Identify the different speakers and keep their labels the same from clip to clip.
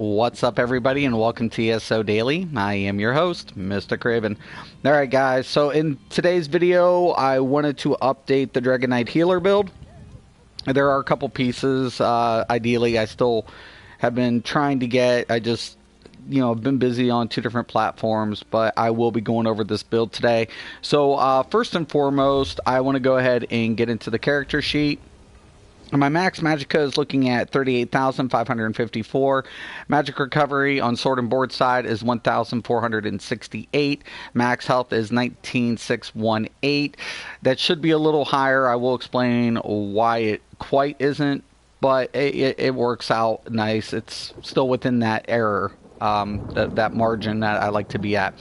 Speaker 1: What's up, everybody, and welcome to ESO Daily. I am your host, Mr. Craven. Alright, guys, so in today's video, I wanted to update the Dragon Knight Healer build. There are a couple pieces, ideally, I still have been trying to get. I've been busy on two different platforms, but I will be going over this build today. So, first and foremost, I want to go ahead and get into the character sheet. My max magicka is looking at 38,554. Magic recovery on sword and board side is 1,468. Max health is 19,618. That should be a little higher. I will explain why it quite isn't, but it works out nice. It's still within that error. That margin that I like to be at.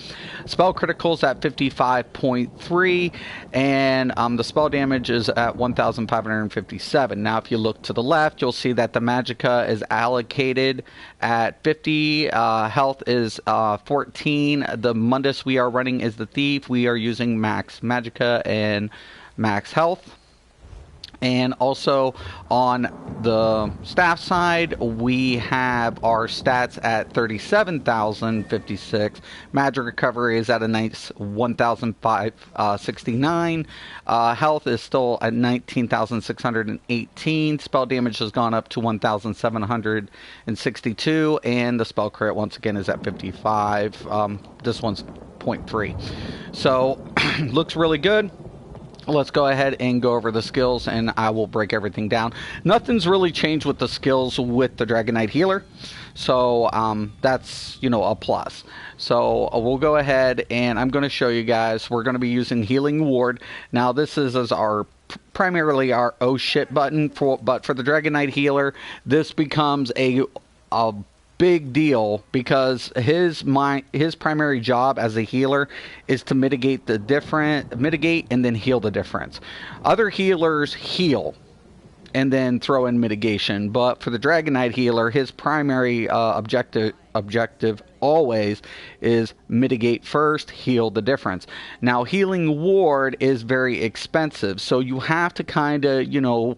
Speaker 1: Spell criticals at 55.3, and the spell damage is at 1,557. Now, if you look to the left, you'll see that the magicka is allocated at 50. Health is 14. The Mundus we are running is the Thief. We are using max magicka and max health. And also on the staff side, we have our stats at 37,056. Magic recovery is at a nice 1,569. Health is still at 19,618. Spell damage has gone up to 1,762. And the spell crit, once again, is at 55. This one's 0.3. So, looks really good. Let's go ahead and go over the skills, and I will break everything down. Nothing's really changed with the skills with the Dragon Knight Healer, so that's, a plus. So we'll go ahead, and I'm going to show you guys. We're going to be using Healing Ward. Now, this is our primarily our oh shit button, but for the Dragon Knight Healer, this becomes a big deal because his primary job as a healer is to mitigate and then heal the difference. Other healers heal and then throw in mitigation, but for the Dragon Knight Healer, his primary objective always is mitigate first, heal the difference. Now, Healing Ward is very expensive, so you have to kind of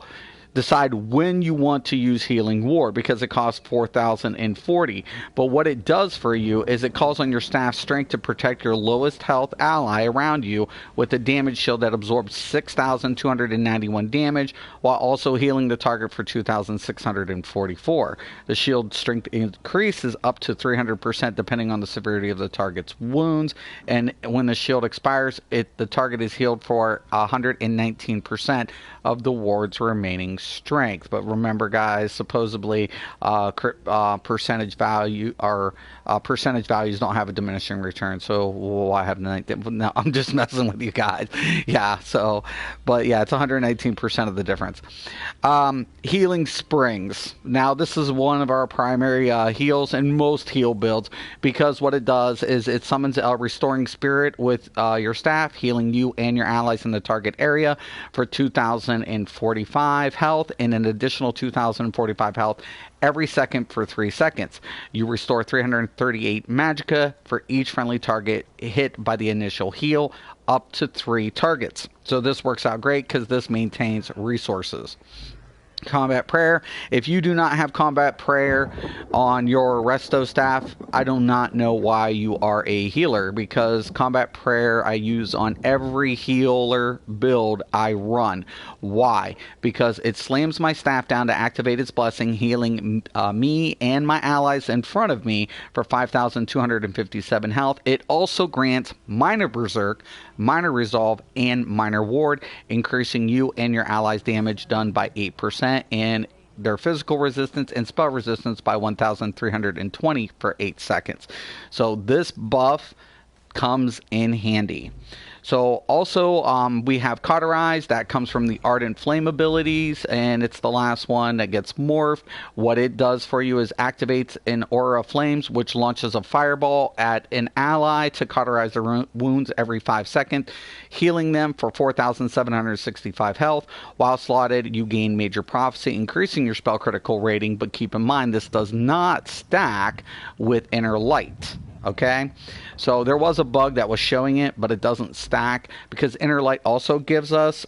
Speaker 1: decide when you want to use Healing Ward because it costs 4,040. But what it does for you is it calls on your staff strength to protect your lowest health ally around you with a damage shield that absorbs 6,291 damage while also healing the target for 2,644. The shield strength increases up to 300% depending on the severity of the target's wounds, and when the shield expires, the target is healed for 119% of the ward's remaining strength. But remember, guys, supposedly percentage values don't have a diminishing return, so why have 19? No, I'm just messing with you guys. Yeah, so but yeah, it's 119% of the difference. Healing Springs. Now, this is one of our primary heals in most heal builds because what it does is it summons a restoring spirit with your staff, healing you and your allies in the target area for 2,045 health and an additional 2,045 health every second for 3 seconds. You restore 338 magicka for each friendly target hit by the initial heal, up to 3 targets. So this works out great because this maintains resources. Combat Prayer. If you do not have Combat Prayer on your resto staff, I do not know why you are a healer, because Combat Prayer I use on every healer build I run. Why? Because it slams my staff down to activate its blessing, healing me and my allies in front of me for 5,257 health. It also grants Minor Berserk, Minor Resolve, and Minor Ward, increasing you and your allies' damage done by 8%. And their physical resistance and spell resistance by 1,320 for 8 seconds. So this buff comes in handy. So also we have Cauterize. That comes from the Ardent Flame abilities, and it's the last one that gets morphed. What it does for you is activates an Aura of Flames, which launches a fireball at an ally to cauterize their wounds every 5 seconds, healing them for 4,765 health. While slotted, you gain Major Prophecy, increasing your spell critical rating, but keep in mind this does not stack with Inner Light. Okay, so there was a bug that was showing it, but it doesn't stack because Inner Light also gives us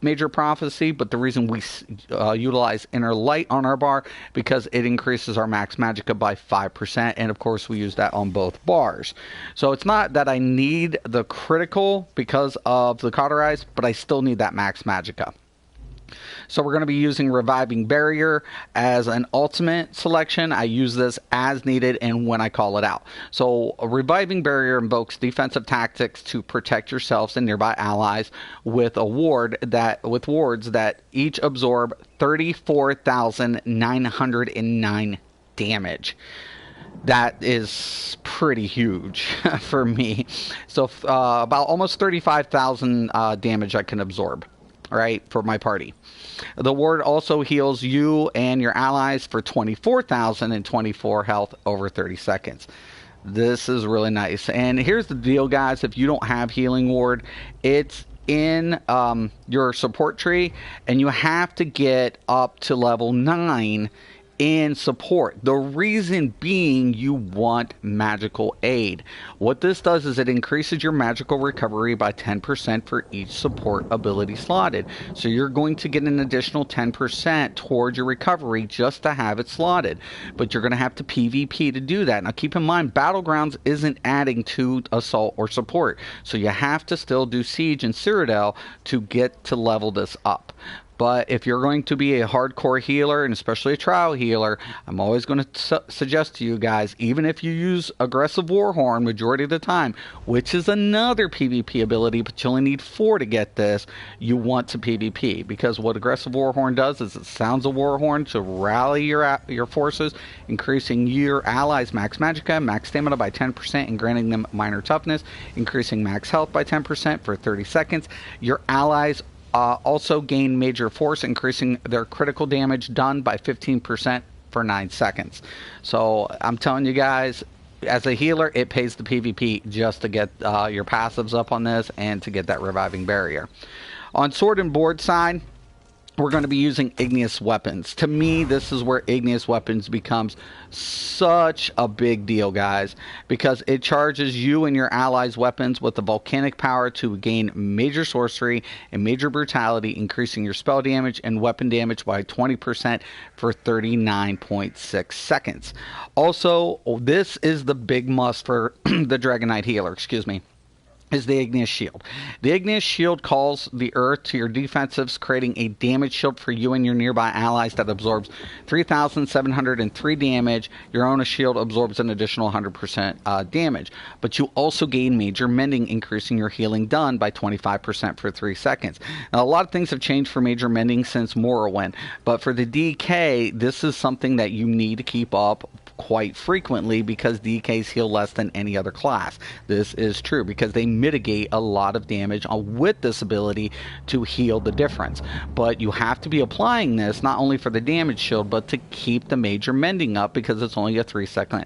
Speaker 1: Major Prophecy. But the reason we utilize Inner Light on our bar because it increases our max magicka by 5%, and of course we use that on both bars. So it's not that I need the critical because of the cauterize, but I still need that max magicka. So we're going to be using Reviving Barrier as an ultimate selection. I use this as needed and when I call it out. So a Reviving Barrier invokes defensive tactics to protect yourselves and nearby allies with wards that each absorb 34,909 damage. That is pretty huge for me. So about almost 35,000 damage I can absorb, right, for my party. The ward also heals you and your allies for 24,024 health over 30 seconds. This is really nice. And here's the deal, guys. If you don't have healing ward, it's in your support tree, and you have to get up to level 9 in support. The reason being, you want magical aid. What this does is it increases your magical recovery by 10% for each support ability slotted. So you're going to get an additional 10% towards your recovery just to have it slotted. But you're going to have to PvP to do that. Now keep in mind, Battlegrounds isn't adding to Assault or Support. So you have to still do Siege and Cyrodiil to get to level this up. But if you're going to be a hardcore healer, and especially a trial healer, I'm always going to suggest to you guys, even if you use Aggressive Warhorn majority of the time, which is another PvP ability, but you only need 4 to get this, you want to PvP. Because what Aggressive Warhorn does is it sounds a warhorn to rally your forces, increasing your allies' max magicka, max stamina by 10%, and granting them minor toughness, increasing max health by 10% for 30 seconds. Your allies also gain major force, increasing their critical damage done by 15% for 9 seconds. So I'm telling you guys, as a healer, it pays the PvP just to get your passives up on this and to get that Reviving Barrier. On sword and board side, we're going to be using igneous weapons. To me, this is where igneous weapons becomes such a big deal, guys, because it charges you and your allies' weapons with the volcanic power to gain major sorcery and major brutality, increasing your spell damage and weapon damage by 20% for 39.6 seconds. Also, this is the big must for the Dragon Knight healer, is the Igneous Shield. The Igneous Shield calls the earth to your defensives, creating a damage shield for you and your nearby allies that absorbs 3,703 damage. Your own shield absorbs an additional 100% damage. But you also gain major mending, increasing your healing done by 25% for 3 seconds. Now, a lot of things have changed for major mending since Morrowind, but for the DK, this is something that you need to keep up quite frequently because DKs heal less than any other class. This is true because they mitigate a lot of damage with this ability to heal the difference. But you have to be applying this not only for the damage shield, but to keep the major mending up because it's only a 3-second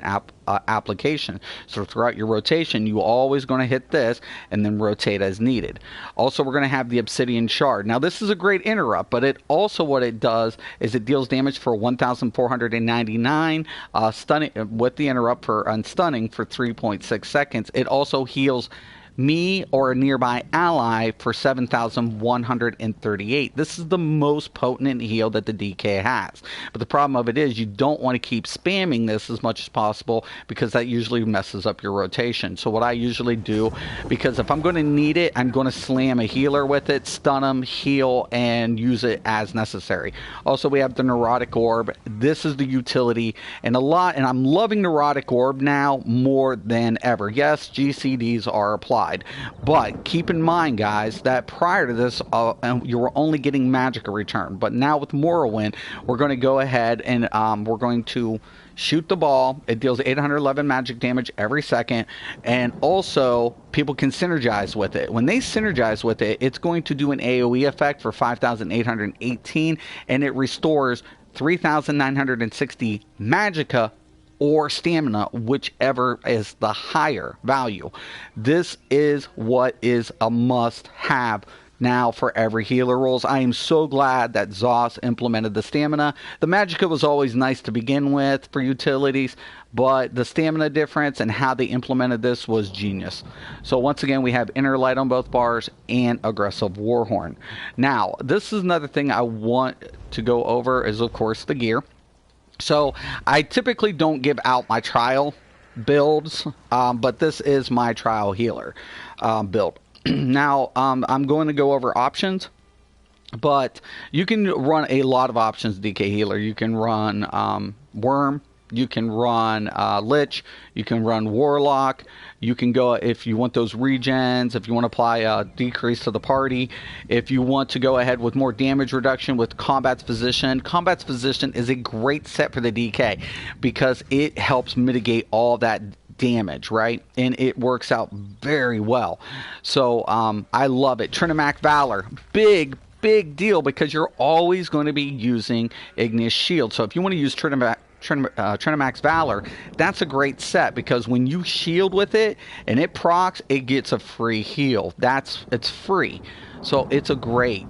Speaker 1: application. So throughout your rotation, you're always going to hit this and then rotate as needed. Also, we're going to have the Obsidian Shard. Now, this is a great interrupt, but it also, what it does is it deals damage for 1,499, stunning with the interrupt for unstunning for 3.6 seconds. It also heals me or a nearby ally for 7,138. This is the most potent heal that the DK has. But the problem of it is you don't want to keep spamming this as much as possible because that usually messes up your rotation. So what I usually do, because if I'm going to need it, I'm going to slam a healer with it, stun them, heal, and use it as necessary. Also, we have the Neurotic Orb. This is the utility, and I'm loving Neurotic Orb now more than ever. Yes, GCDs are applied. But keep in mind, guys, that prior to this, you were only getting Magicka return. But now with Morrowind, we're going to go ahead and we're going to shoot the ball. It deals 811 magic damage every second. And also, people can synergize with it. When they synergize with it, it's going to do an AoE effect for 5,818. And it restores 3,960 Magicka or stamina, whichever is the higher value. This is what is a must-have now for every healer rolls. I am so glad that Zoss implemented the stamina. The magicka was always nice to begin with for utilities, but the stamina difference and how they implemented this was genius. So once again, we have inner light on both bars and aggressive warhorn. Now, this is another thing I want to go over is, of course, the gear. So I typically don't give out my trial builds, but this is my trial healer build. Now, I'm going to go over options, but you can run a lot of options, DK Healer. You can run Worm, you can run Lich, you can run Warlock, you can go, if you want those regens, if you want to apply a decrease to the party, if you want to go ahead with more damage reduction with Combat's Physician. Combat's Physician is a great set for the DK because it helps mitigate all that damage, right? And it works out very well. So I love it. Trinimac Valor, big deal because you're always going to be using Igneous Shield. So if you want to use Trinimac's Valor, that's a great set because when you shield with it and it procs, it gets a free heal. It's free. So it's a great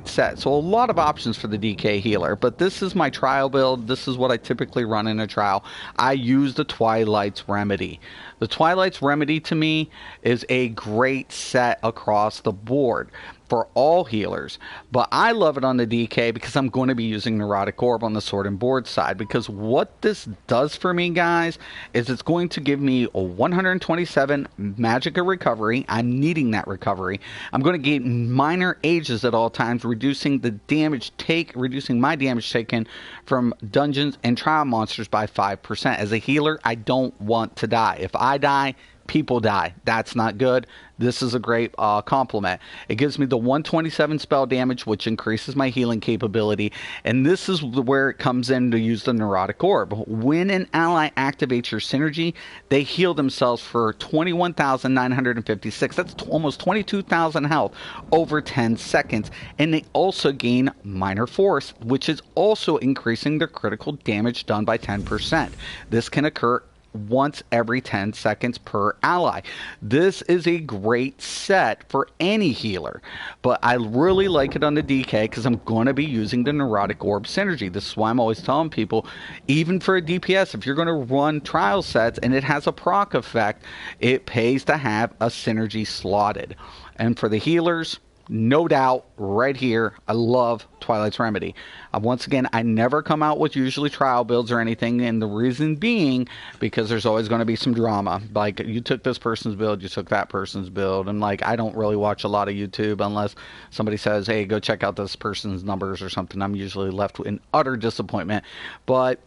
Speaker 1: set. So a lot of options for the DK healer, but this is my trial build. This is what I typically run in a trial. I use the Twilight's Remedy. The Twilight's Remedy to me is a great set across the board for all healers, but I love it on the DK because I'm going to be using Neurotic Orb on the sword and board side, because what this does for me, guys, is it's going to give me a 127 magicka recovery. I'm needing that recovery. I'm going to gain minor ages at all times, reducing my damage taken from dungeons and trial monsters by 5%. As a healer, I don't want to die. If I die, people die. That's not good. This is a great complement. It gives me the 127 spell damage, which increases my healing capability. And this is where it comes in to use the Neurotic Orb. When an ally activates your synergy, they heal themselves for 21,956. That's almost 22,000 health over 10 seconds. And they also gain minor force, which is also increasing their critical damage done by 10%. This can occur once every 10 seconds per ally. This is a great set for any healer, but I really like it on the DK because I'm going to be using the Neurotic Orb synergy. This is why I'm always telling people, even for a DPS, if you're going to run trial sets and it has a proc effect, it pays to have a synergy slotted. And for the healers, no doubt, right here, I love Twilight's Remedy. Once again, I never come out with usually trial builds or anything, and the reason being because there's always going to be some drama. Like, you took this person's build, you took that person's build, and like, I don't really watch a lot of YouTube unless somebody says, hey, go check out this person's numbers or something. I'm usually left in utter disappointment, but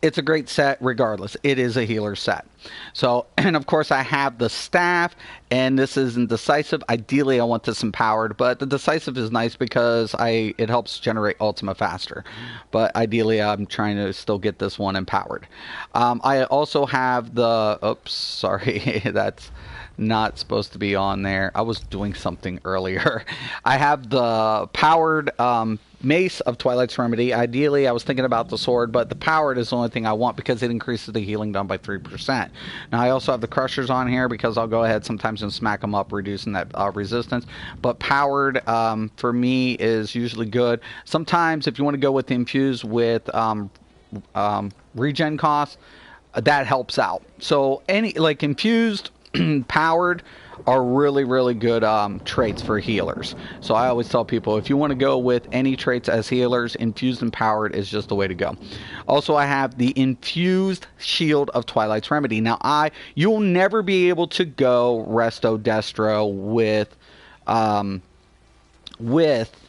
Speaker 1: it's a great set regardless. It is a healer set. So, and of course I have the staff, and this isn't decisive. Ideally I want this empowered, but the decisive is nice because it helps generate ultima faster. But ideally I'm trying to still get this one empowered. I also have the, oops, sorry, that's not supposed to be on there. I was doing something earlier. I have the powered mace of Twilight's Remedy. Ideally, I was thinking about the sword, but the powered is the only thing I want because it increases the healing done by 3%. Now, I also have the crushers on here because I'll go ahead sometimes and smack them up, reducing that resistance. But powered, for me, is usually good. Sometimes, if you want to go with the infused with regen costs, that helps out. So, like infused, powered are really good traits for healers. So I always tell people, if you want to go with any traits as healers, infused and powered is just the way to go. Also, I have the infused shield of Twilight's Remedy. Now, you'll never be able to go resto destro with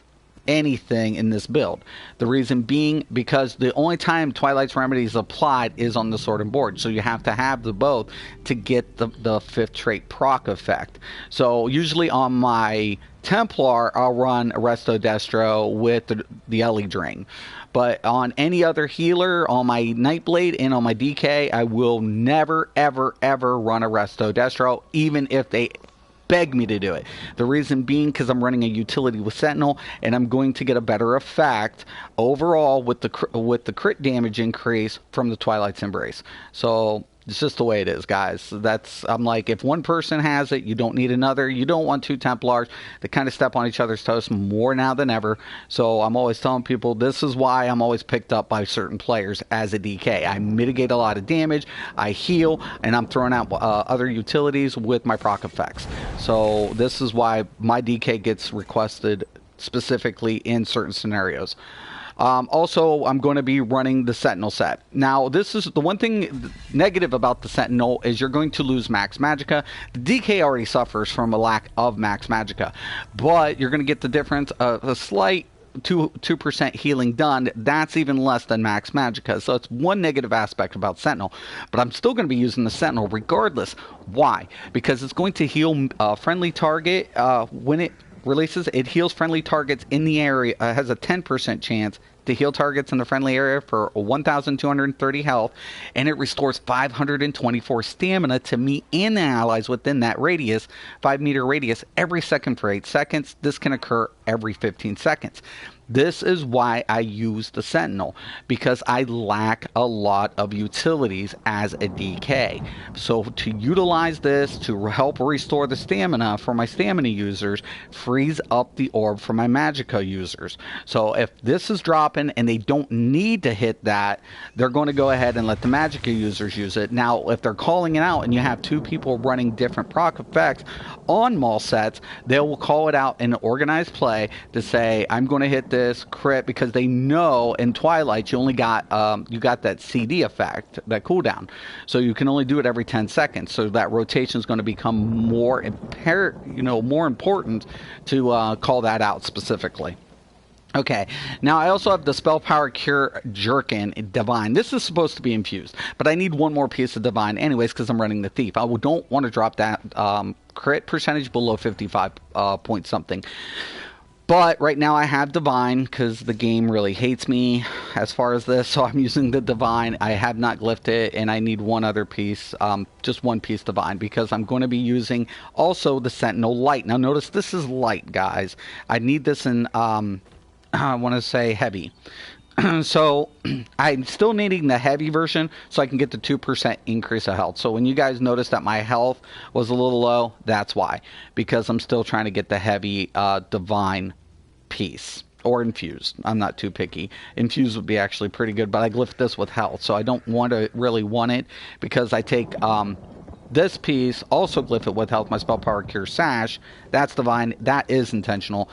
Speaker 1: anything in this build. The reason being because the only time Twilight's Remedy is applied is on the sword and board, so you have to have the both to get the fifth trait proc effect. So usually on my Templar I'll run Resto Destro with the Ellie Drain, but on any other healer, on my Nightblade and on my DK, I will never ever run a Resto Destro, even if they beg me to do it. The reason being because I'm running a utility with Sentinel, and I'm going to get a better effect overall with the crit damage increase from the Twilight's Embrace. So It's just the way it is, guys. I'm like, if one person has it, you don't need another. You don't want two Templars. They kind of step on each other's toes more now than ever. So I'm always telling people this is why I'm always picked up by certain players as a DK. I mitigate a lot of damage, I heal, and I'm throwing out other utilities with my proc effects. So this is why my DK gets requested specifically in certain scenarios. Also, I'm going to be running the Sentinel set. Now, this is the one thing negative about the Sentinel is you're going to lose Max Magicka. The DK already suffers from a lack of Max Magicka, but you're going to get the difference of a slight 2% healing done. That's even less than Max Magicka. So it's one negative aspect about Sentinel. But I'm still going to be using the Sentinel regardless. Why? Because it's going to heal a friendly target when it releases. It heals friendly targets in the area, has a 10% chance to heal targets in the friendly area for 1,230 health, and it restores 524 stamina to me and the allies within that radius, 5-meter radius, every second for 8 seconds. This can occur every 15 seconds. This is why I use the Sentinel, because I lack a lot of utilities as a DK. So to utilize this to help restore the stamina for my stamina users frees up the orb for my Magicka users. So if this is dropping and they don't need to hit that, they're going to go ahead and let the Magicka users use it. Now, if they're calling it out and you have two people running different proc effects on Maul sets, they will call it out in organized play to say, I'm going to hit this crit, because they know in Twilight you only got you got that CD effect, that cooldown, so you can only do it every 10 seconds. So that rotation is going to become more more important to call that out specifically. Okay, now I also have the Spell Power Cure Jerkin Divine. This is supposed to be infused, but I need one more piece of Divine anyways because I'm running the Thief. I don't want to drop that crit percentage below 55 point something. But right now I have Divine because the game really hates me as far as this, so I'm using the Divine. I have not glyphed it, and I need one other piece, just one piece Divine, because I'm going to be using also the Sentinel Light. Now notice this is light, guys. I need this in, I want to say heavy. So I'm still needing the heavy version so I can get the 2% increase of health. So when you guys notice that my health was a little low, that's why. Because I'm still trying to get the heavy Divine piece. Or infused. I'm not too picky. Infused would be actually pretty good, but I glyphed this with health. So I don't really want it because I take this piece, also glyph it with health, my Spell Power Cure Sash. That's Divine. That is intentional.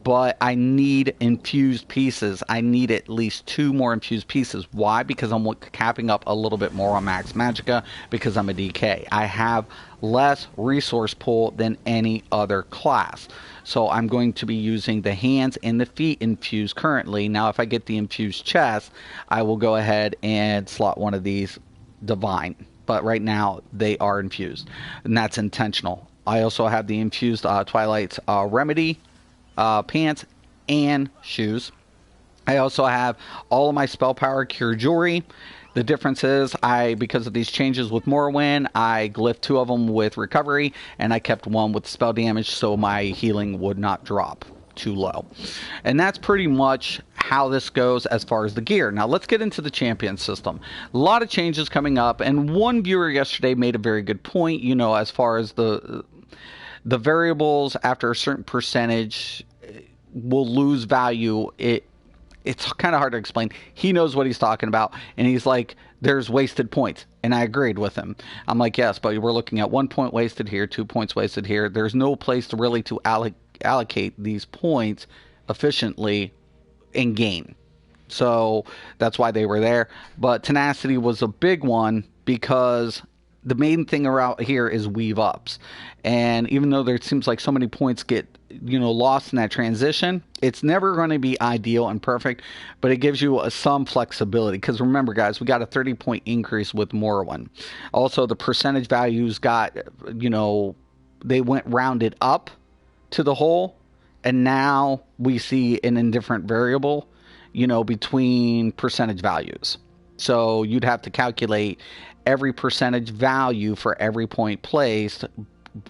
Speaker 1: But I need infused pieces. I need at least 2 more infused pieces. Why? Because I'm capping up a little bit more on Max Magicka because I'm a DK. I have less resource pool than any other class. So I'm going to be using the hands and the feet infused currently. Now if I get the infused chest, I will go ahead and slot one of these Divine. But right now they are infused, and that's intentional. I also have the infused Twilight's Remedy pants and shoes. I also have all of my Spell Power Cure jewelry. The difference is because of these changes with Morrowind, I glyphed 2 of them with recovery, and I kept 1 with spell damage so my healing would not drop too low. And that's pretty much how this goes as far as the gear. Now let's get into the champion system. A lot of changes coming up, and one viewer yesterday made a very good point, as far as the variables after a certain percentage will lose value. It's kind of hard to explain. He knows what he's talking about, and he's like, there's wasted points. And I agreed with him. I'm like, yes, but we're looking at 1 point wasted here, 2 points wasted here. There's no place to really allocate these points efficiently in game. So that's why they were there. But tenacity was a big one because the main thing around here is weave ups. And even though there seems like so many points get lost in that transition, it's never going to be ideal and perfect, but it gives you some flexibility. Because remember, guys, we got a 30-point increase with Morrowind. Also, the percentage values got, they went rounded up to the whole, and now we see an indifferent variable, between percentage values. So you'd have to calculate every percentage value for every point placed,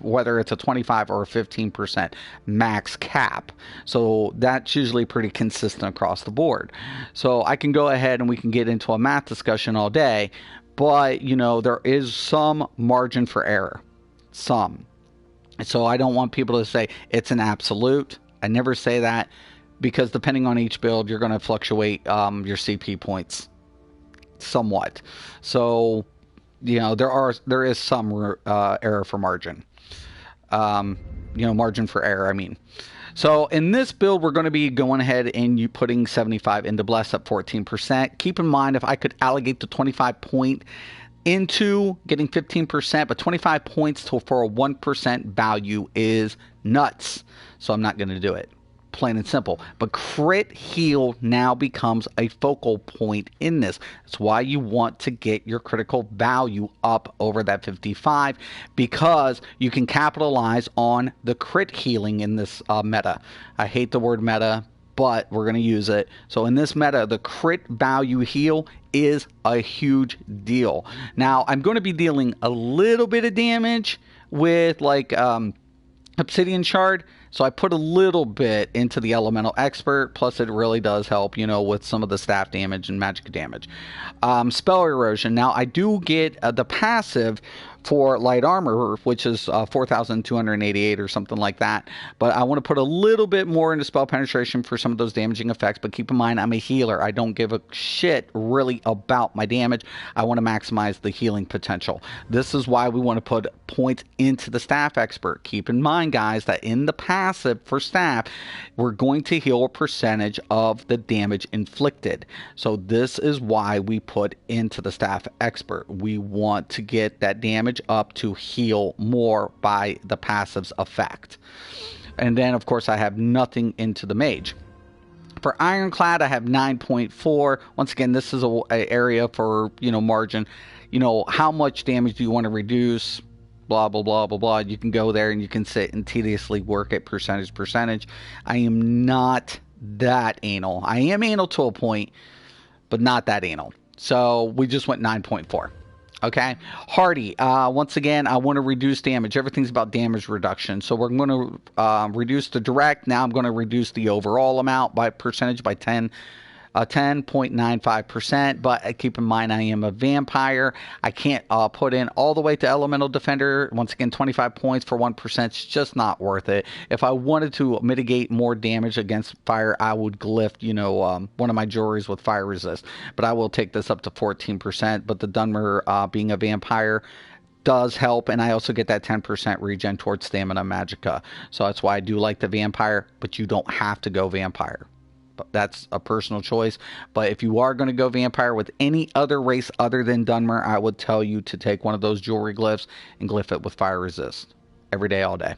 Speaker 1: whether it's a 25 or a 15% max cap. So that's usually pretty consistent across the board. So I can go ahead and we can get into a math discussion all day, but, you know, there is some margin for error. Some. So I don't want people to say it's an absolute. I never say that, because depending on each build, you're going to fluctuate your CP points somewhat. So, you know, there is some error for margin. You know, margin for error, I mean. So in this build, we're going to be going ahead and you putting 75 into Bless up 14%. Keep in mind, if I could allocate the 25 point into getting 15%, but 25 points for a 1% value is nuts. So I'm not going to do it. Plain and simple. But crit heal now becomes a focal point in this. That's why you want to get your critical value up over that 55, because you can capitalize on the crit healing in this meta. I hate the word meta, but we're going to use it. So in this meta, the crit value heal is a huge deal. Now, I'm going to be dealing a little bit of damage with like Obsidian Shard. So I put a little bit into the Elemental Expert, plus it really does help, you know, with some of the staff damage and magic damage. Spell Erosion. Now, I do get the passive for Light Armor, which is 4,288 or something like that. But I want to put a little bit more into Spell Penetration for some of those damaging effects. But keep in mind, I'm a healer. I don't give a shit really about my damage. I want to maximize the healing potential. This is why we want to put points into the Staff Expert. Keep in mind, guys, that in the passive for Staff, we're going to heal a percentage of the damage inflicted. So this is why we put into the Staff Expert. We want to get that damage up to heal more by the passive's effect. And then, of course, I have nothing into the mage. For Ironclad, I have 9.4. Once again, this is a area for, you know, margin. You know, how much damage do you want to reduce? Blah, blah, blah, blah, blah. You can go there and you can sit and tediously work at percentage. I am not that anal. I am anal to a point, but not that anal. So we just went 9.4. Okay, Hardy. Once again, I want to reduce damage. Everything's about damage reduction. So we're going to reduce the direct. Now I'm going to reduce the overall amount by percentage by 10.95%. But keep in mind, I am a vampire. I can't put in all the way to Elemental Defender. Once again, 25 points for 1%. It's just not worth it. If I wanted to mitigate more damage against fire, I would glyph, you know, one of my jewelries with fire resist. But I will take this up to 14%. But the Dunmer, being a vampire, does help, and I also get that 10% regen towards Stamina Magicka. So that's why I do like the vampire, but you don't have to go vampire. But that's a personal choice. But if you are going to go vampire with any other race other than Dunmer, I would tell you to take one of those jewelry glyphs and glyph it with fire resist every day, all day.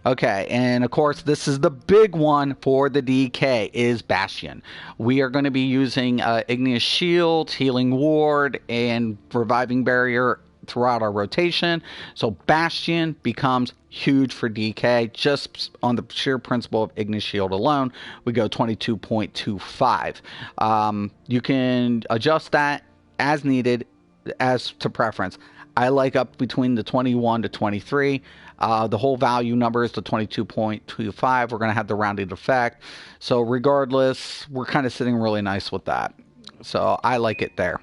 Speaker 1: Okay, and of course, this is the big one for the DK, is Bastion. We are going to be using Igneous Shield, Healing Ward, and Reviving Barrier throughout our rotation. So Bastion becomes huge for DK. Just on the sheer principle of Igneous Shield alone, we go 22.25. You can adjust that as needed, as to preference. I like up between the 21 to 23. The whole value number is the 22.25. We're going to have the rounded effect. So regardless, we're kind of sitting really nice with that. So I like it there.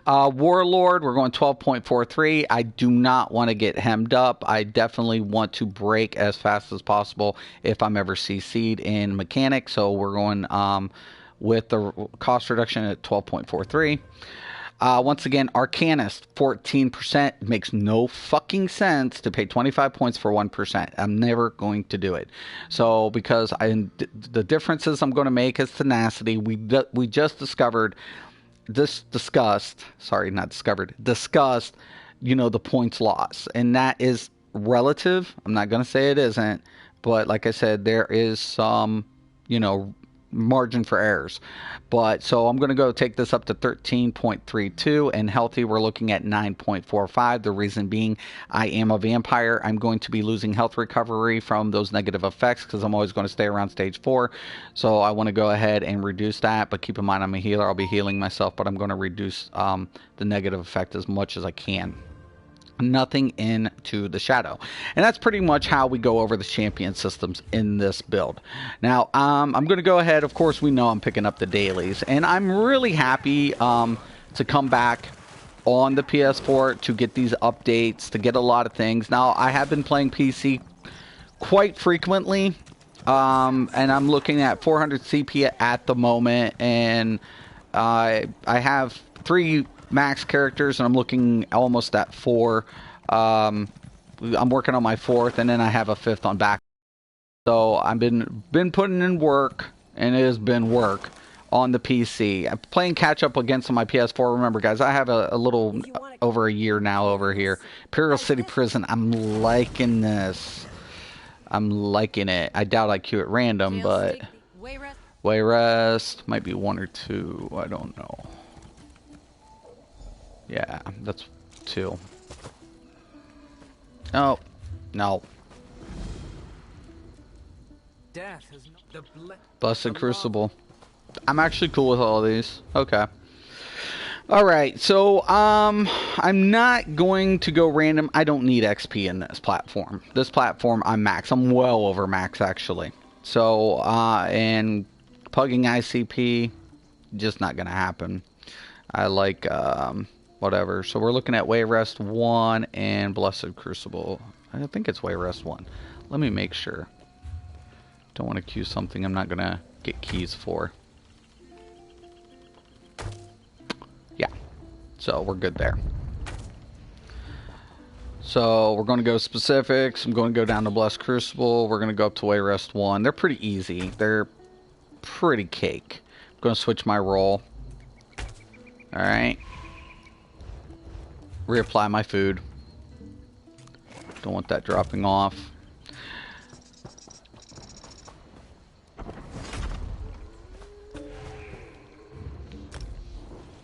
Speaker 1: Warlord, we're going 12.43. I do not want to get hemmed up. I definitely want to break as fast as possible if I'm ever CC'd in mechanic. So we're going with the cost reduction at 12.43. Once again, Arcanist, 14%. Makes no fucking sense to pay 25 points for 1%. I'm never going to do it. So, because the differences I'm going to make is tenacity. We just discussed, you know, the points loss. And that is relative. I'm not going to say it isn't. But like I said, there is some, you know, margin for errors. But so I'm going to go take this up to 13.32, and healthy we're looking at 9.45. The reason being, I am a vampire. I'm going to be losing health recovery from those negative effects because I'm always going to stay around stage 4. So I want to go ahead and reduce that. But keep in mind, I'm a healer. I'll be healing myself, but I'm going to reduce the negative effect as much as I can. Nothing into the shadow. And that's pretty much how we go over the champion systems in this build. Now, I'm going to go ahead. Of course, we know I'm picking up the dailies, and I'm really happy to come back on the PS4 to get these updates, to get a lot of things. Now, I have been playing PC quite frequently, and I'm looking at 400 CP at the moment, and I have 3 max characters, and I'm looking almost at 4. I'm working on my 4th, and then I have a 5th on back. So I've been putting in work, and it has been work on the PC. I'm playing catch up against on my PS4. Remember, guys, I have a little over a year now over here. Imperial City Prison. I'm liking this. I'm liking it. I doubt I queue at random, but Wayrest might be 1 or 2. I don't know. Yeah, that's 2. Oh, no. Blessed Crucible. I'm actually cool with all these. Okay. Alright, so, I'm not going to go random. I don't need XP in this platform. This platform, I'm max. I'm well over max, actually. So, and plugging ICP, just not going to happen. I like, whatever. So we're looking at Wayrest 1 and Blessed Crucible. I think it's Wayrest 1. Let me make sure. Don't want to queue something I'm not going to get keys for. Yeah. So we're good there. So we're going to go specifics. I'm going to go down to Blessed Crucible. We're going to go up to Wayrest 1. They're pretty easy. They're pretty cake. I'm going to switch my role. Alright. Reapply my food. Don't want that dropping off.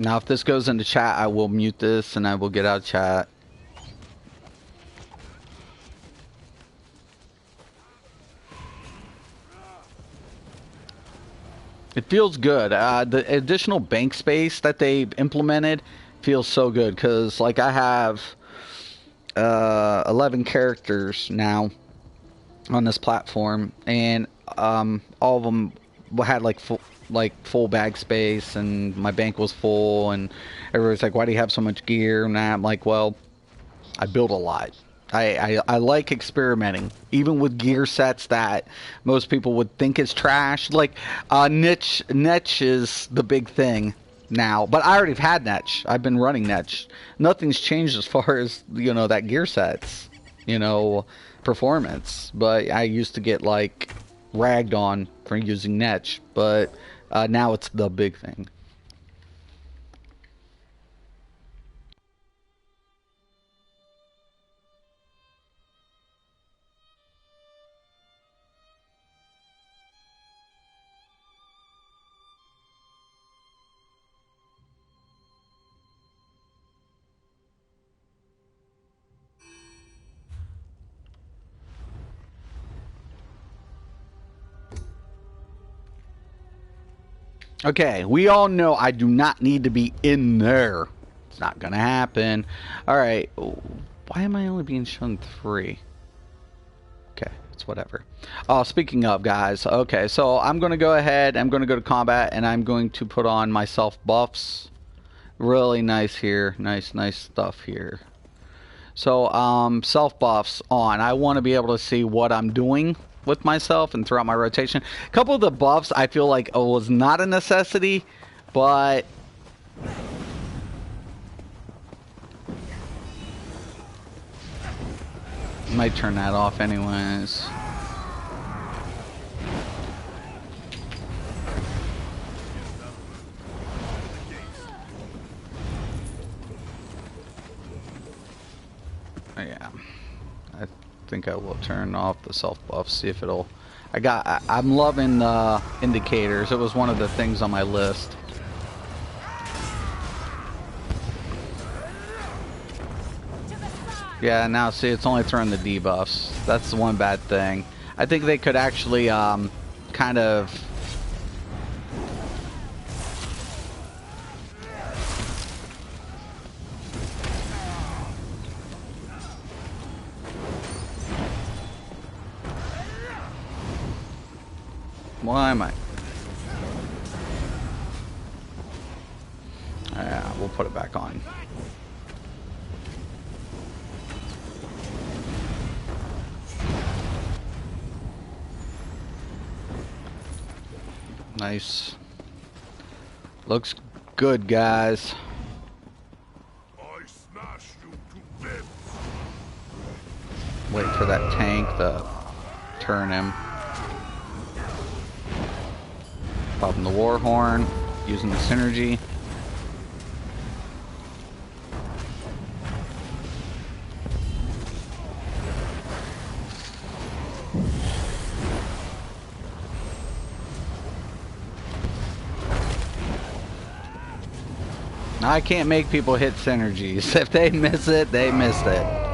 Speaker 1: Now, if this goes into chat, I will mute this and I will get out of chat. It feels good. The additional bank space that they implemented feels so good because, like, I have 11 characters now on this platform, and all of them had like full bag space, and my bank was full, and everybody's like, "Why do you have so much gear?" And I'm like, "Well, I build a lot. I like experimenting, even with gear sets that most people would think is trash. Like niche is the big thing now, but I already had niche. I've been running niche. Nothing's changed as far as, you know, that gear sets, you know, performance. But I used to get like ragged on for using niche, but now it's the big thing. Okay, we all know I do not need to be in there. It's not gonna happen. Alright, why am I only being shown 3? Okay, it's whatever. Oh, speaking of, guys, okay, so I'm gonna go ahead, I'm gonna go to combat, and I'm going to put on my self buffs. Really nice here, nice stuff here. So, self buffs on. I want to be able to see what I'm doing with myself and throughout my rotation. A couple of the buffs I feel like was not a necessity, but might turn that off anyways. Yeah, I think I will turn off the self buff, see if it'll. I'm loving the indicators. It was one of the things on my list. Yeah, now see, it's only throwing the debuffs. That's the one bad thing. I think they could actually kind of. Why am I? Yeah, we'll put it back on. Nice. Looks good, guys.
Speaker 2: I smash you to bits.
Speaker 1: Wait for that tank to turn him. Popping the war horn, using the synergy. I can't make people hit synergies. If they miss it, they missed it.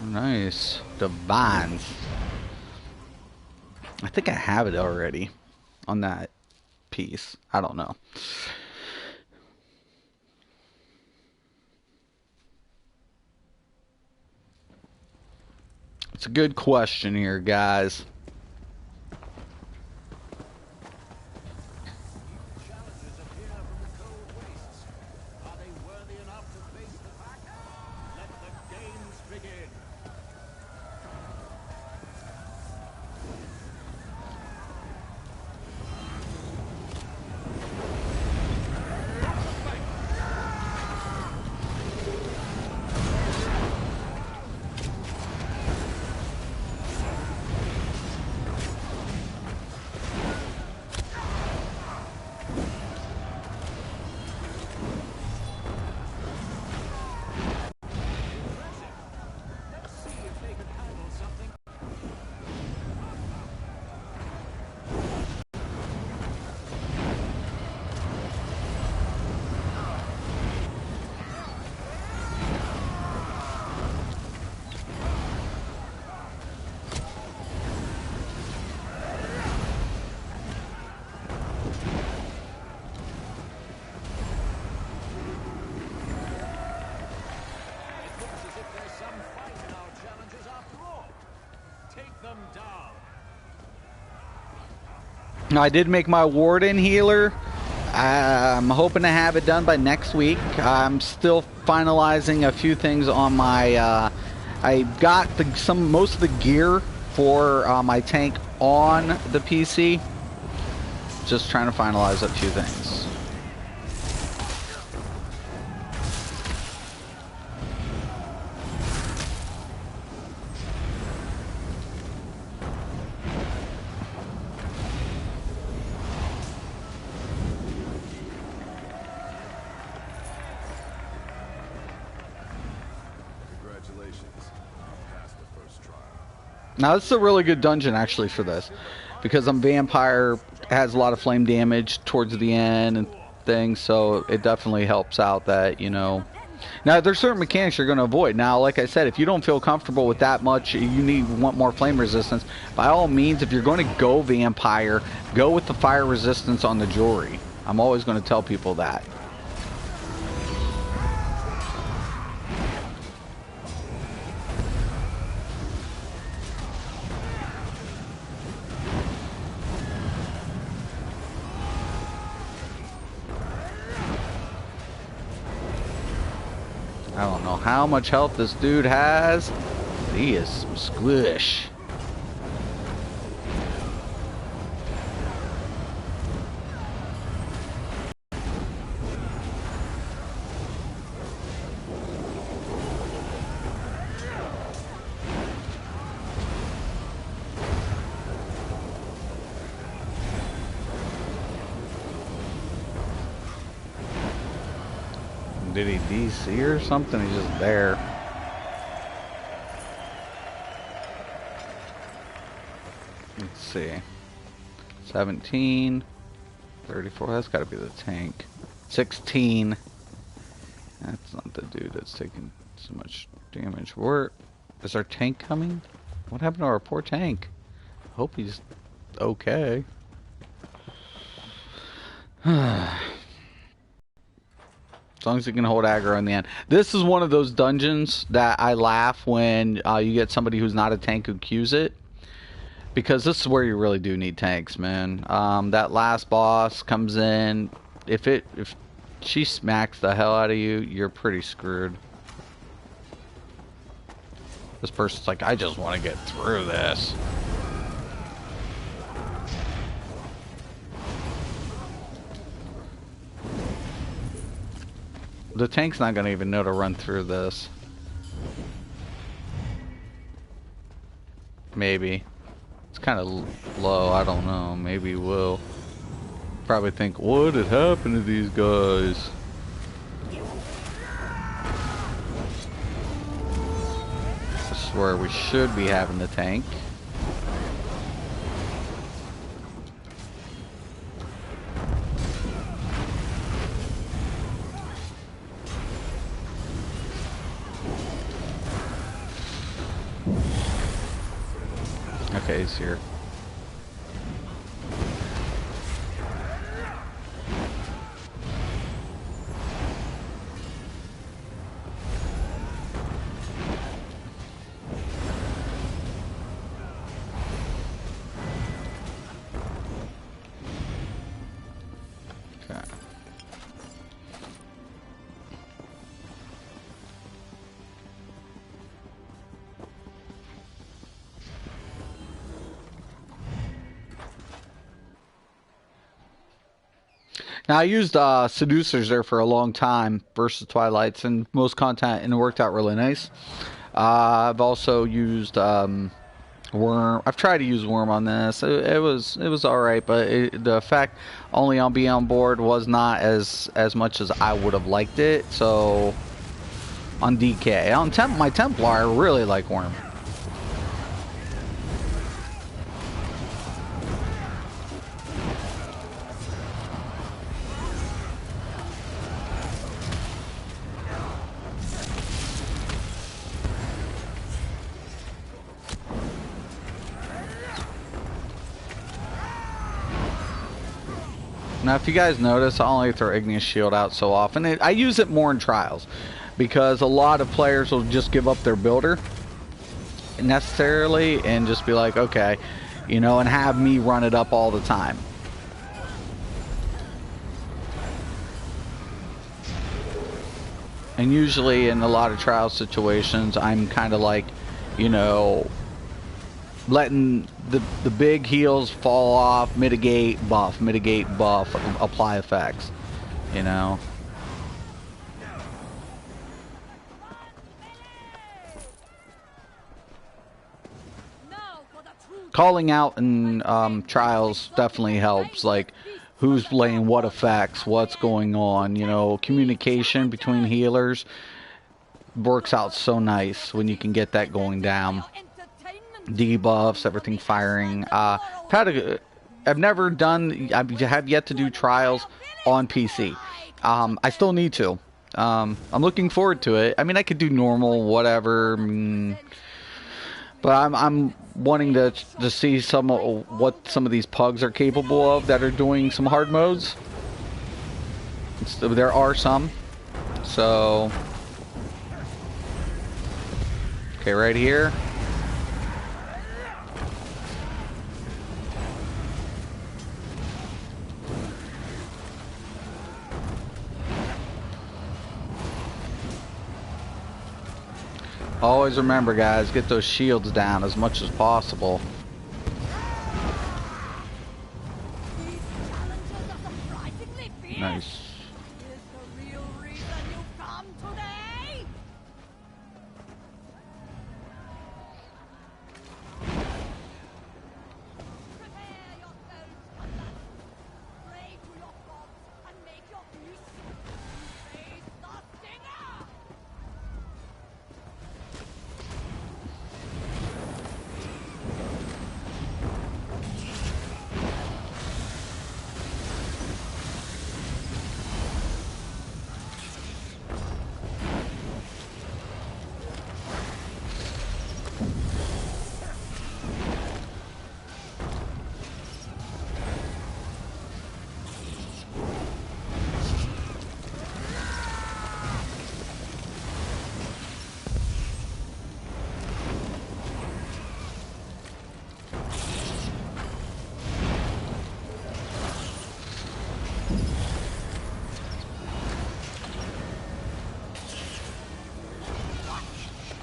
Speaker 1: Nice. Divines. I think I have it already on that piece. I don't know. It's a good question here, guys. I did make my Warden healer. I'm hoping to have it done by next week. I'm still finalizing a few things on my. I got most of the gear for my tank on the PC. Just trying to finalize a few things. Now this is a really good dungeon actually for this, because vampire has a lot of flame damage towards the end and things, so it definitely helps out that, you know. Now there's certain mechanics you're going to avoid. Now, like I said, if you don't feel comfortable with that much, you want more flame resistance, by all means, if you're going to go vampire, go with the fire resistance on the jewelry. I'm always going to tell people that. I don't know how much health this dude has, but he is some squish. Did he DC or something? He's just there. Let's see. 17. 34. That's got to be the tank. 16. That's not the dude that's taking so much damage. Is our tank coming? What happened to our poor tank? I hope he's okay. As long as you can hold aggro in the end. This is one of those dungeons that I laugh when you get somebody who's not a tank who queues it. Because this is where you really do need tanks, man. That last boss comes in. If she smacks the hell out of you, you're pretty screwed. This person's like, I just want to get through this. The tank's not going to even know to run through this. Maybe. It's kind of low. I don't know. Maybe he will. Probably think, what had happened to these guys? This is where we should be having the tank. Okay, he's here. Now, I used Seducers there for a long time versus Twilights, and most content, and it worked out really nice. I've also used Worm. I've tried to use Worm on this. It was alright, but the effect only on being on board was not as much as I would have liked it. So, on DK. On my Templar, I really like Worm. Now, if you guys notice, I only throw Igneous Shield out so often. I use it more in Trials, because a lot of players will just give up their builder necessarily and just be like, okay, you know, and have me run it up all the time. And usually in a lot of trial situations, I'm kind of like, you know, letting the big heals fall off, mitigate, buff, apply effects, you know. Calling out in trials definitely helps, like who's laying what effects, what's going on, you know, communication between healers works out so nice when you can get that going down. Debuffs, everything firing. I've never done, I have yet to do trials on PC. I still need to. I'm looking forward to it. I mean, I could do normal, whatever, but I'm wanting to see what some of these pugs are capable of that are doing some hard modes. There are some. So, okay, right here. Always remember, guys, get those shields down as much as possible. Nice.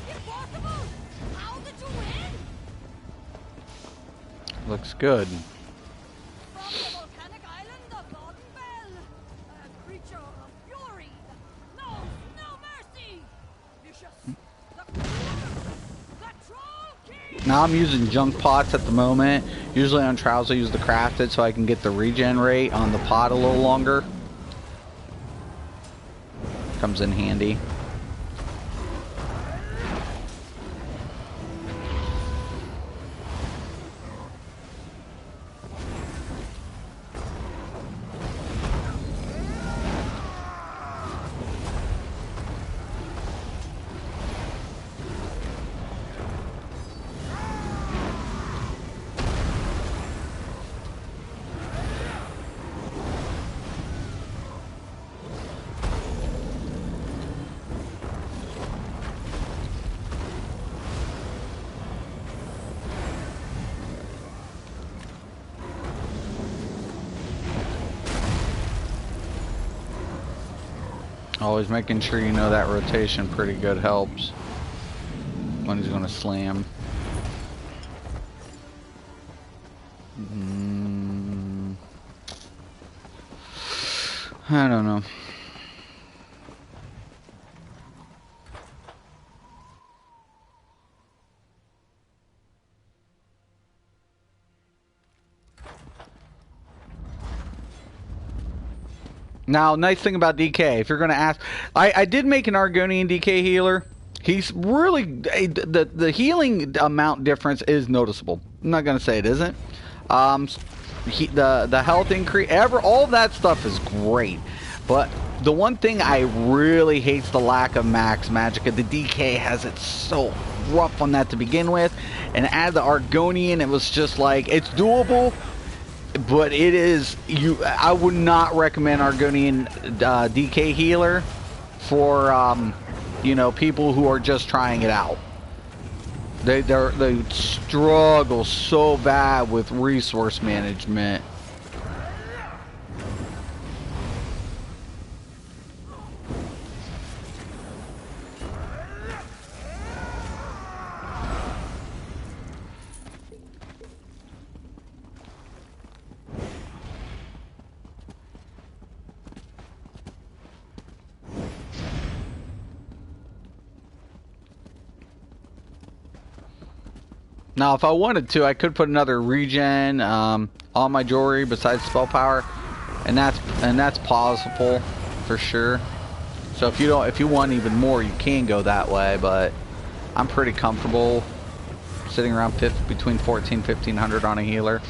Speaker 3: Impossible! How did you win?
Speaker 1: Looks good.
Speaker 3: From the volcanic island of Laudenbell, a creature of fury, knows no mercy. Vicious, the cruel, the troll king.
Speaker 1: Now I'm using junk pots at the moment. Usually on trials I use the crafted so I can get the regen rate on the pot a little longer. Comes in handy. Always making sure you know that rotation pretty good helps when he's going to slam. I don't know. Now, nice thing about DK, if you're going to ask, I did make an Argonian DK healer. He's really, the healing amount difference is noticeable. I'm not going to say it isn't. The health increase, all that stuff is great. But the one thing I really hate is the lack of max magicka. The DK has it so rough on that to begin with. And add the Argonian, it was just like, it's doable. But it is, I would not recommend Argonian DK healer for, you know, people who are just trying it out. They struggle so bad with resource management. Now, if I wanted to, I could put another regen on my jewelry besides spell power, and that's possible for sure. So if you want even more, you can go that way. But I'm pretty comfortable sitting around between 14 and 1500 on a healer.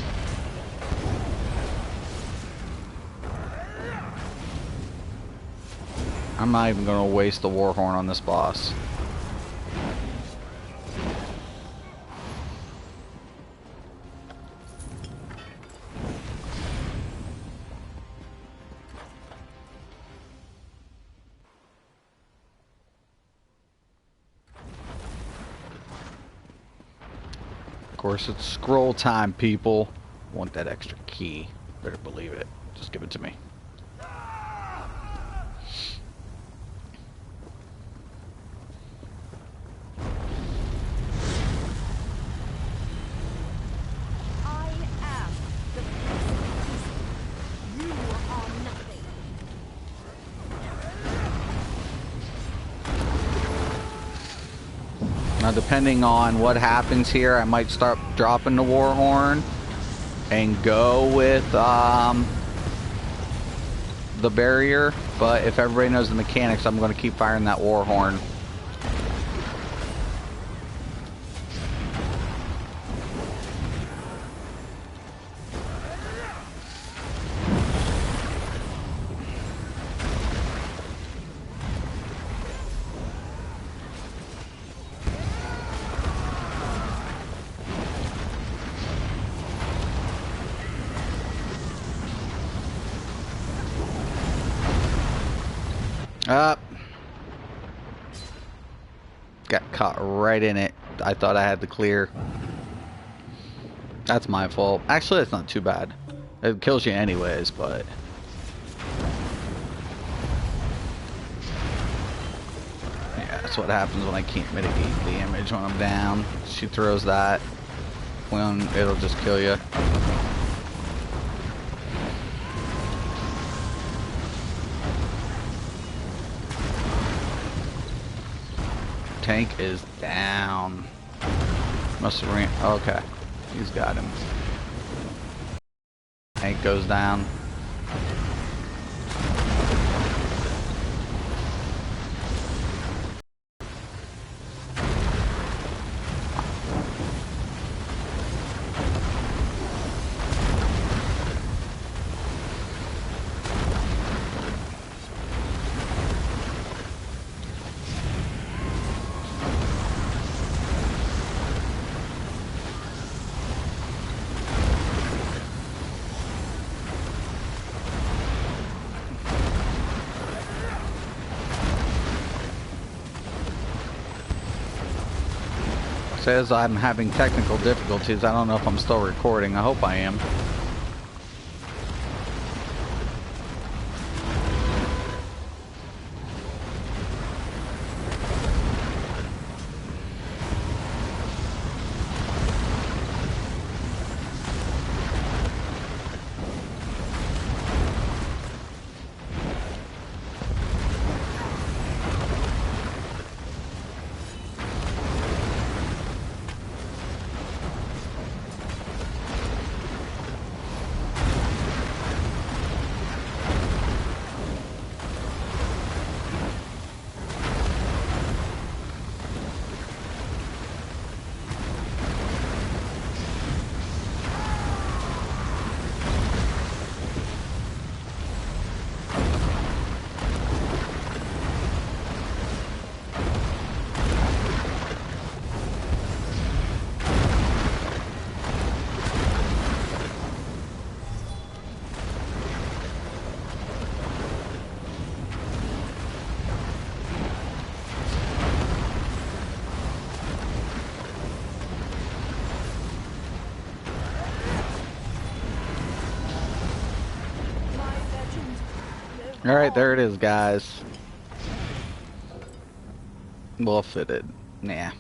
Speaker 1: I'm not even going to waste the Warhorn on this boss. Of course, it's scroll time, people. Want that extra key. Better believe it. Just give it to me.
Speaker 3: I am the you are nothing.
Speaker 1: Now, depending on what happens here, I might start dropping the Warhorn and go with the barrier. But if everybody knows the mechanics, I'm going to keep firing that Warhorn. Up. Got caught right in it. I thought I had the clear. That's my fault. Actually, that's not too bad. It kills you anyways, but That's what happens when I can't mitigate the damage when I'm down. She throws that. When it'll just kill you. Tank is down. Must have ran. Okay, he's got him. Tank goes down. Says I'm having technical difficulties. I don't know if I'm still recording. I hope I am. Alright, there it is, guys. Well fitted. Nah.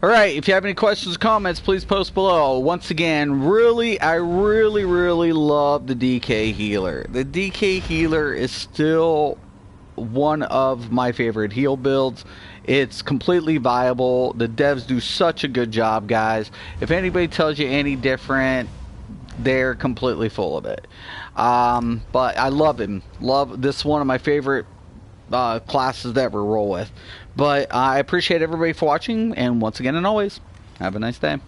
Speaker 1: Alright, if you have any questions or comments, please post below. Once again, I really love the DK healer. The DK healer is still one of my favorite heal builds. It's completely viable. The devs do such a good job, guys. If anybody tells you any different, they're completely full of it. But I love him. Love this, one of my favorite classes to ever roll with. But I appreciate everybody for watching, and once again and always, have a nice day.